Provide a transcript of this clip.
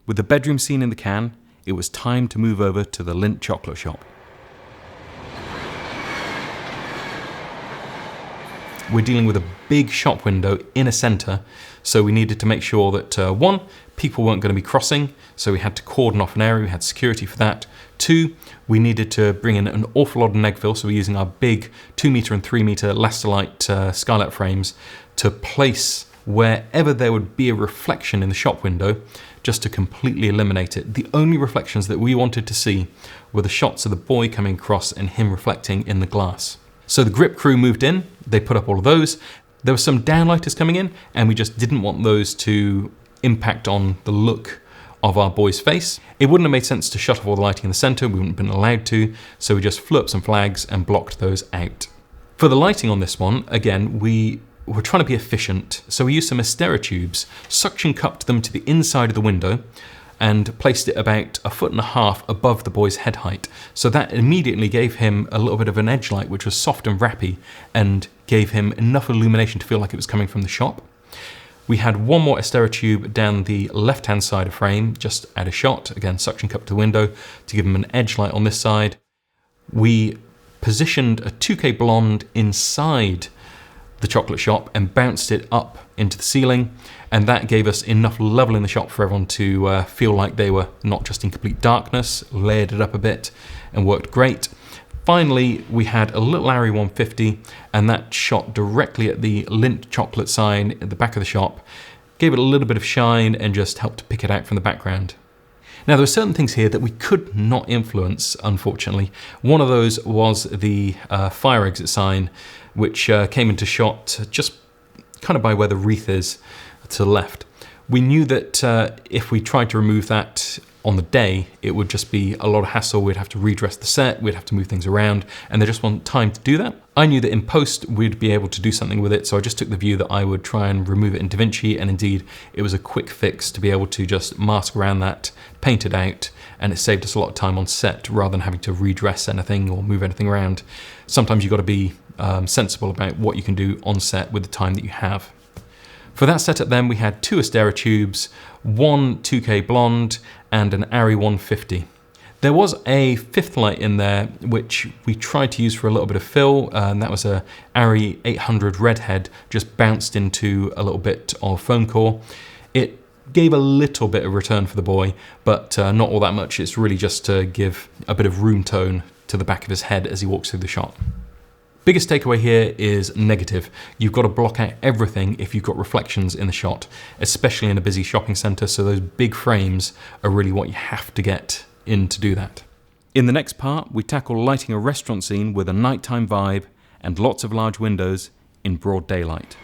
With the bedroom scene in the can, it was time to move over to the Lindt chocolate shop. We're dealing with a big shop window in a centre, so we needed to make sure that, one, people weren't going to be crossing, so we had to cordon off an area, we had security for that. Two, we needed to bring in an awful lot of neg fill, so we're using our big 2 metre and 3 metre Lasterlight skylight frames to place wherever there would be a reflection in the shop window, just to completely eliminate it. The only reflections that we wanted to see were the shots of the boy coming across and him reflecting in the glass. So the grip crew moved in, they put up all of those. There were some downlighters coming in, and we just didn't want those to impact on the look of our boy's face. It wouldn't have made sense to shut off all the lighting in the centre, we wouldn't have been allowed to, so we just flew up some flags and blocked those out. For the lighting on this one, again, we were trying to be efficient, so we used some Astera tubes, suction cupped them to the inside of the window, and placed it about 1.5 feet above the boy's head height. So that immediately gave him a little bit of an edge light, which was soft and wrappy, and gave him enough illumination to feel like it was coming from the shop. We had one more Astera tube down the left-hand side of frame, just at a shot, again suction cupped to the window, to give him an edge light on this side. We positioned a 2K blonde inside the chocolate shop and bounced it up into the ceiling, and that gave us enough level in the shop for everyone to feel like they were not just in complete darkness, layered it up a bit and worked great. Finally, we had a little Arri 150, and that shot directly at the Lindt chocolate sign at the back of the shop, gave it a little bit of shine and just helped to pick it out from the background. Now, there were certain things here that we could not influence, unfortunately. One of those was the fire exit sign, which came into shot just kind of by where the wreath is to the left. We knew that if we tried to remove that on the day, it would just be a lot of hassle. We'd have to redress the set, we'd have to move things around, and there just wasn't time to do that. I knew that in post we'd be able to do something with it, so I just took the view that I would try and remove it in DaVinci, and indeed it was a quick fix to be able to just mask around that, paint it out, and it saved us a lot of time on set rather than having to redress anything or move anything around. Sometimes you've got to be sensible about what you can do on set with the time that you have. For that setup then, we had 2 Astera tubes, 1 2K blonde, and an Arri 150. There was a 5th light in there, which we tried to use for a little bit of fill, and that was a Arri 800 redhead, just bounced into a little bit of foam core. It gave a little bit of return for the boy, but not all that much. It's really just to give a bit of room tone to the back of his head as he walks through the shot. Biggest takeaway here is negative. You've got to block out everything if you've got reflections in the shot, especially in a busy shopping centre, so those big frames are really what you have to get in to do that. In the next part, we tackle lighting a restaurant scene with a nighttime vibe and lots of large windows in broad daylight.